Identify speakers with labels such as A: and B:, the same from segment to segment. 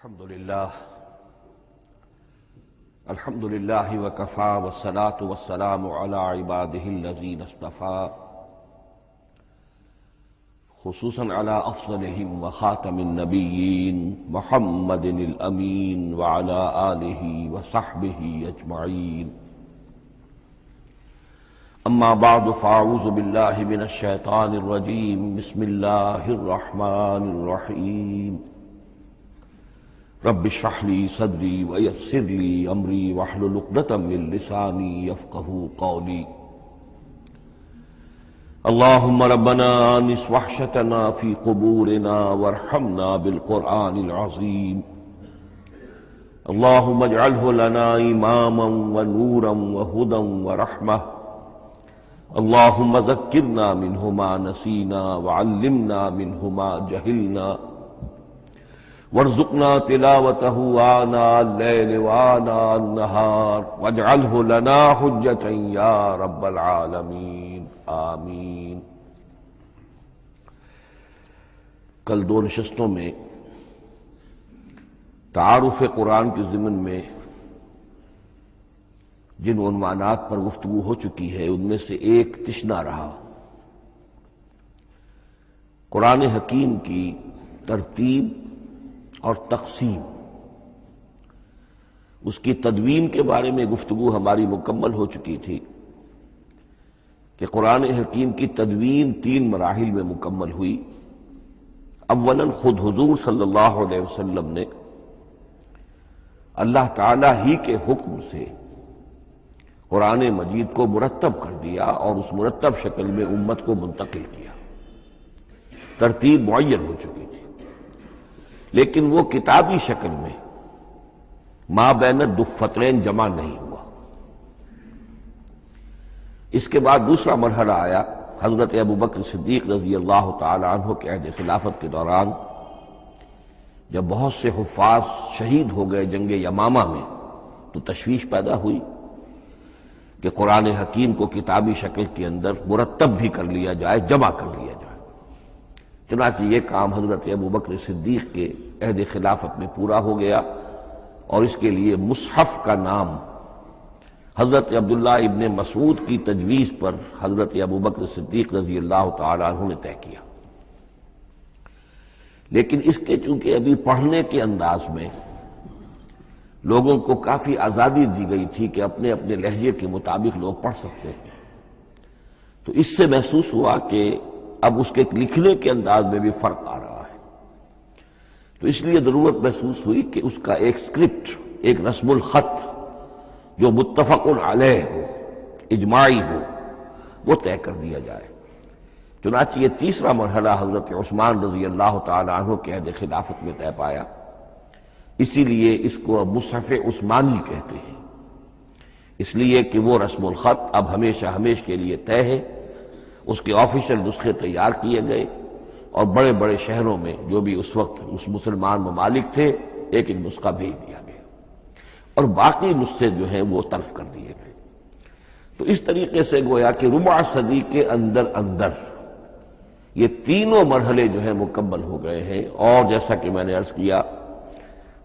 A: الحمد للہ وکفا والصلاة والسلام علی عباده الذین اصطفى خصوصاً علی افضلهم وخاتم النبیین محمد الامین وعلی آلہ وصحبہ اجمعین اما بعد فاعوذ باللہ من الشیطان الرجیم بسم اللہ الرحمن الرحیم رب اشرح لی صدری ویسر لی امری واحلل عقدۃ من لسانی یفقہوا قولی اللہم ربنا آنس وحشتنا فی قبورنا وارحمنا بالقرآن العظیم اللہم اجعلہ لنا اماما ونورا وہدا ورحمہ اللہم ذکرنا منہ ما نسینا وعلمنا منہ ما جہلنا وارزقنا تلاوته آناء الليل وآناء النهار واجعله لنا حجة يا رب العالمين آمین۔ کل دو نشستوں میں تعارف قرآن کے ضمن میں جن عنوانات پر گفتگو ہو چکی ہے ان میں سے ایک تشنا رہا قرآن حکیم کی ترتیب اور تقسیم، اس کی تدوین کے بارے میں گفتگو ہماری مکمل ہو چکی تھی کہ قرآن حکیم کی تدوین تین مراحل میں مکمل ہوئی۔ اولاً خود حضور صلی اللہ علیہ وسلم نے اللہ تعالی ہی کے حکم سے قرآن مجید کو مرتب کر دیا اور اس مرتب شکل میں امت کو منتقل کیا، ترتیب معین ہو چکی تھی، لیکن وہ کتابی شکل میں ما بین الدفترین جمع نہیں ہوا۔ اس کے بعد دوسرا مرحلہ آیا حضرت ابوبکر صدیق رضی اللہ تعالی عنہ کے عہد خلافت کے دوران، جب بہت سے حفاظ شہید ہو گئے جنگ یمامہ میں تو تشویش پیدا ہوئی کہ قرآن حکیم کو کتابی شکل کے اندر مرتب بھی کر لیا جائے، جمع کر لیا جائے۔ چنانچہ یہ کام حضرت ابوبکر صدیق کے عہد خلافت میں پورا ہو گیا اور اس کے لیے مصحف کا نام حضرت عبداللہ ابن مسعود کی تجویز پر حضرت ابوبکر صدیق رضی اللہ تعالی عنہ نے طے کیا۔ لیکن اس کے چونکہ ابھی پڑھنے کے انداز میں لوگوں کو کافی آزادی دی گئی تھی کہ اپنے اپنے لہجے کے مطابق لوگ پڑھ سکتے ہیں، تو اس سے محسوس ہوا کہ اب اس کے لکھنے کے انداز میں بھی فرق آ رہا ہے، تو اس لیے ضرورت محسوس ہوئی کہ اس کا ایک اسکرپٹ، ایک رسم الخط جو متفق علیہ ہو، اجماعی ہو، وہ طے کر دیا جائے۔ چنانچہ یہ تیسرا مرحلہ حضرت عثمان رضی اللہ تعالی عنہ کے عہد خلافت میں طے پایا، اسی لیے اس کو اب مصحف عثمانی کہتے ہیں، اس لیے کہ وہ رسم الخط اب ہمیشہ ہمیش کے لیے طے ہے۔ اس کے آفیشل نسخے تیار کیے گئے اور بڑے بڑے شہروں میں جو بھی اس وقت اس مسلمان ممالک تھے ایک ایک نسخہ بھیج دیا گیا اور باقی نسخے جو ہیں وہ تلف کر دیے گئے۔ تو اس طریقے سے گویا کہ ربع صدی کے اندر اندر یہ تینوں مرحلے جو ہیں مکمل ہو گئے ہیں، اور جیسا کہ میں نے عرض کیا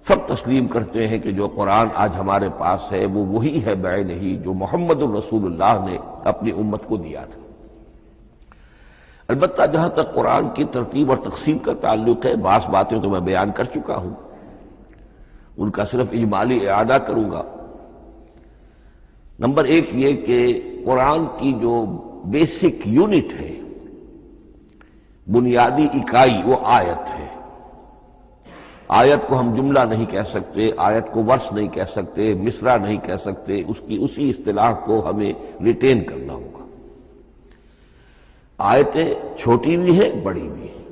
A: سب تسلیم کرتے ہیں کہ جو قرآن آج ہمارے پاس ہے وہ وہی ہے بعینہ ہی جو محمد الرسول اللہ نے اپنی امت کو دیا تھا۔ البتہ جہاں تک قرآن کی ترتیب اور تقسیم کا تعلق ہے، بعض باتیں تو میں بیان کر چکا ہوں، ان کا صرف اجمالی اعادہ کروں گا۔ نمبر ایک یہ کہ قرآن کی جو بیسک یونٹ ہے، بنیادی اکائی، وہ آیت ہے۔ آیت کو ہم جملہ نہیں کہہ سکتے، آیت کو ورس نہیں کہہ سکتے، مصرع نہیں کہہ سکتے، اس کی اسی اصطلاح کو ہمیں ریٹین کرنا ہوگا۔ آیتیں چھوٹی بھی ہیں، بڑی بھی ہیں۔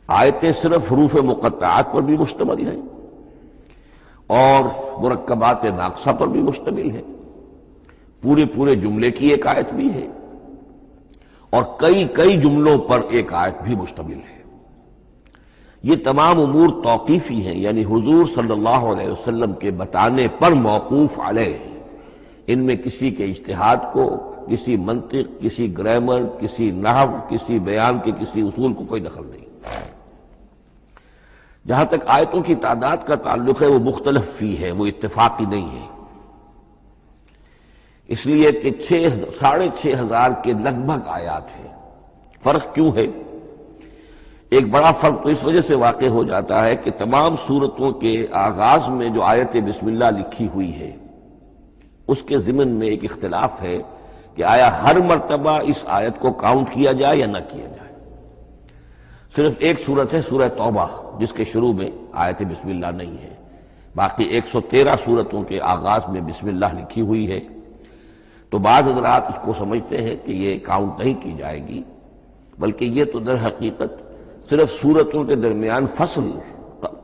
A: آیتیں صرف حروف مقطعات پر بھی مشتمل ہیں اور مرکبات ناقصہ پر بھی مشتمل ہے، پورے جملے کی ایک آیت بھی ہے اور کئی جملوں پر ایک آیت بھی مشتمل ہے۔ یہ تمام امور توقیفی ہیں، یعنی حضور صلی اللہ علیہ وسلم کے بتانے پر موقوف علیہ، ان میں کسی کے اجتہاد کو، کسی منطق، کسی گرامر، کسی نحو، کسی بیان کے کسی اصول کو کوئی دخل نہیں۔ جہاں تک آیتوں کی تعداد کا تعلق ہے وہ مختلف فی ہے، وہ اتفاقی نہیں ہے، اس لیے کہ 6,500 کے لگ بھگ آیات ہیں۔ فرق کیوں ہے؟ ایک بڑا فرق تو اس وجہ سے واقع ہو جاتا ہے کہ تمام سورتوں کے آغاز میں جو آیت بسم اللہ لکھی ہوئی ہے اس کے ضمن میں ایک اختلاف ہے کہ آیا ہر مرتبہ اس آیت کو کاؤنٹ کیا جائے یا نہ کیا جائے۔ صرف ایک سورت ہے سورہ توبہ جس کے شروع میں آیت بسم اللہ نہیں ہے، باقی 113 سورتوں کے آغاز میں بسم اللہ لکھی ہوئی ہے۔ تو بعض حضرات اس کو سمجھتے ہیں کہ یہ کاؤنٹ نہیں کی جائے گی، بلکہ یہ تو در حقیقت صرف سورتوں کے درمیان فصل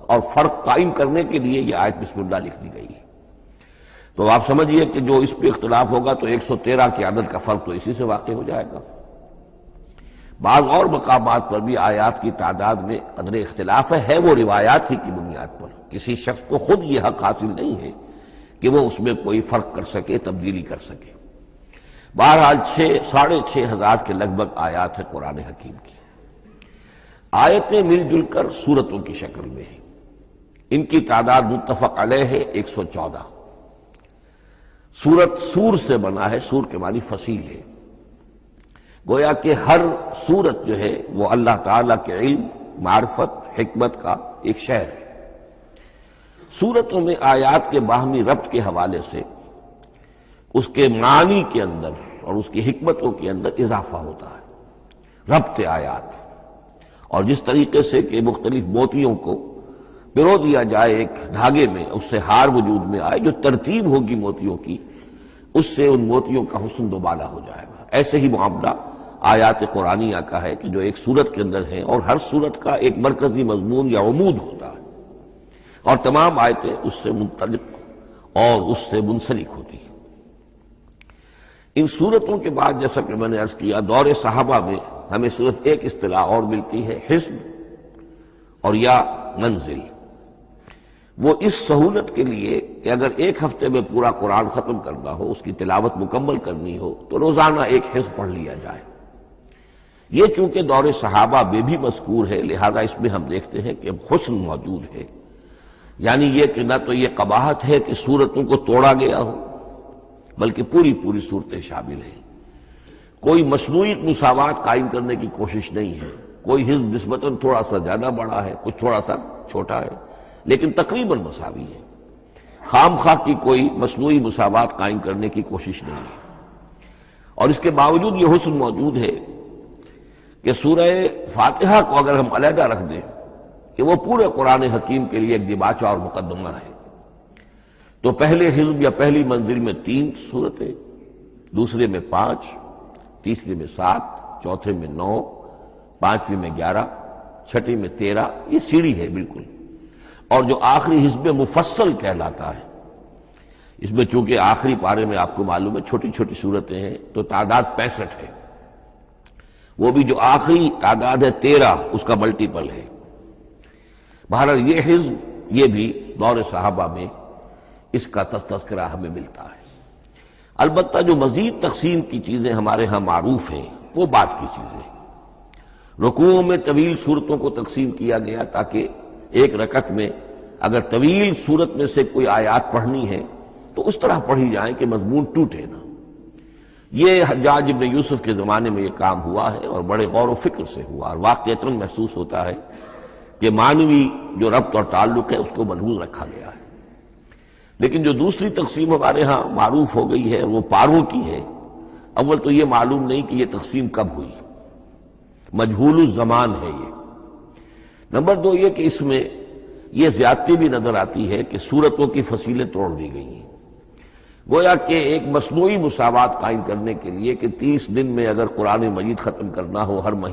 A: اور فرق قائم کرنے کے لیے یہ آیت بسم اللہ لکھ دی گئی ہے۔ تو آپ سمجھیے کہ جو اس پہ اختلاف ہوگا تو 113 کی عدد کا فرق تو اسی سے واقع ہو جائے گا۔ بعض اور مقامات پر بھی آیات کی تعداد میں قدر اختلاف ہے وہ روایات ہی کی بنیاد پر، کسی شخص کو خود یہ حق حاصل نہیں ہے کہ وہ اس میں کوئی فرق کر سکے، تبدیلی کر سکے۔ بہرحال 6,500 کے لگ بھگ آیات ہے قرآن حکیم کی۔ آیتیں مل جل کر سورتوں کی شکل میں ہیں، ان کی تعداد متفق علیہ ہے 114۔ سورت سور سے بنا ہے، سور کے معنی فصیل ہے، گویا کہ ہر سورت جو ہے وہ اللہ تعالیٰ کے علم، معرفت، حکمت کا ایک شہر ہے۔ سورتوں میں آیات کے باہمی ربط کے حوالے سے اس کے معنی کے اندر اور اس کی حکمتوں کے اندر اضافہ ہوتا ہے، ربط آیات۔ اور جس طریقے سے کہ مختلف موتیوں کو پرو دیا جائے ایک دھاگے میں، اس سے ہار وجود میں آئے، جو ترتیب ہوگی موتیوں کی اس سے ان موتیوں کا حسن دوبالا ہو جائے گا۔ ایسے ہی معاملہ آیات قرآنیہ کا ہے کہ جو ایک سورت کے اندر ہیں اور ہر سورت کا ایک مرکزی مضمون یا عمود ہوتا ہے اور تمام آیتیں اس سے منطلق اور اس سے منسلک ہوتی ہیں۔ ان سورتوں کے بعد جیسا کہ میں نے عرض کیا، دور صحابہ میں ہمیں صرف ایک اصطلاح اور ملتی ہے، حزب اور یا منزل۔ وہ اس سہولت کے لیے کہ اگر ایک ہفتے میں پورا قرآن ختم کرنا ہو، اس کی تلاوت مکمل کرنی ہو تو روزانہ ایک حزب پڑھ لیا جائے۔ یہ چونکہ دور صحابہ میں بھی مذکور ہے، لہذا اس میں ہم دیکھتے ہیں کہ اب حسن موجود ہے، یعنی یہ کہ نہ تو یہ قباحت ہے کہ سورتوں کو توڑا گیا ہو، بلکہ پوری صورتیں شامل ہیں۔ کوئی مصنوعی مساوات قائم کرنے کی کوشش نہیں ہے، کوئی حزب نسبتاً تھوڑا سا زیادہ بڑا ہے، کچھ تھوڑا سا چھوٹا ہے، لیکن تقریباً مساوی ہے۔ خام خواہ کی کوئی مصنوعی مساوات قائم کرنے کی کوشش نہیں ہے۔ اور اس کے باوجود یہ حسن موجود ہے کہ سورہ فاتحہ کو اگر ہم علیحدہ رکھ دیں کہ وہ پورے قرآن حکیم کے لیے ایک دیباچہ اور مقدمہ ہے، تو پہلے حزب یا پہلی منزل میں 3 سورتیں، دوسرے میں 5، تیسرے میں 7، چوتھے میں 9، پانچویں میں 11، چھٹی میں 13، یہ سیڑھی ہے بالکل۔ اور جو آخری حزب مفصل کہلاتا ہے، اس میں چونکہ آخری پارے میں آپ کو معلوم ہے چھوٹی چھوٹی سورتیں ہیں تو تعداد 65 ہے، وہ بھی جو آخری تعداد ہے 13 اس کا ملٹیپل ہے۔ بہرحال یہ حزب یہ بھی دور صحابہ میں اس کا تذکرہ ہمیں ملتا ہے۔ البتہ جو مزید تقسیم کی چیزیں ہمارے ہاں معروف ہیں وہ بات کی چیزیں ہیں۔ رکوعوں میں طویل سورتوں کو تقسیم کیا گیا تاکہ ایک رکعت میں اگر طویل سورت میں سے کوئی آیات پڑھنی ہے تو اس طرح پڑھی جائیں کہ مضمون ٹوٹے نہ۔ یہ حجاج ابن یوسف کے زمانے میں یہ کام ہوا ہے اور بڑے غور و فکر سے ہوا، اور واقعتاً محسوس ہوتا ہے کہ معنوی جو ربط اور تعلق ہے اس کو ملحوظ رکھا گیا ہے۔ لیکن جو دوسری تقسیم ہمارے ہاں معروف ہو گئی ہے وہ پاروں کی ہے۔ اول تو یہ معلوم نہیں کہ یہ تقسیم کب ہوئی، مجہول الزمان ہے یہ۔ نمبر 2 یہ کہ اس میں یہ زیادتی بھی نظر آتی ہے کہ سورتوں کی فصیلیں توڑ دی گئی ہیں، گویا کہ ایک مصنوعی مساوات قائم کرنے کے لیے کہ 30 دن میں اگر قرآن مجید ختم کرنا ہو ہر مہینے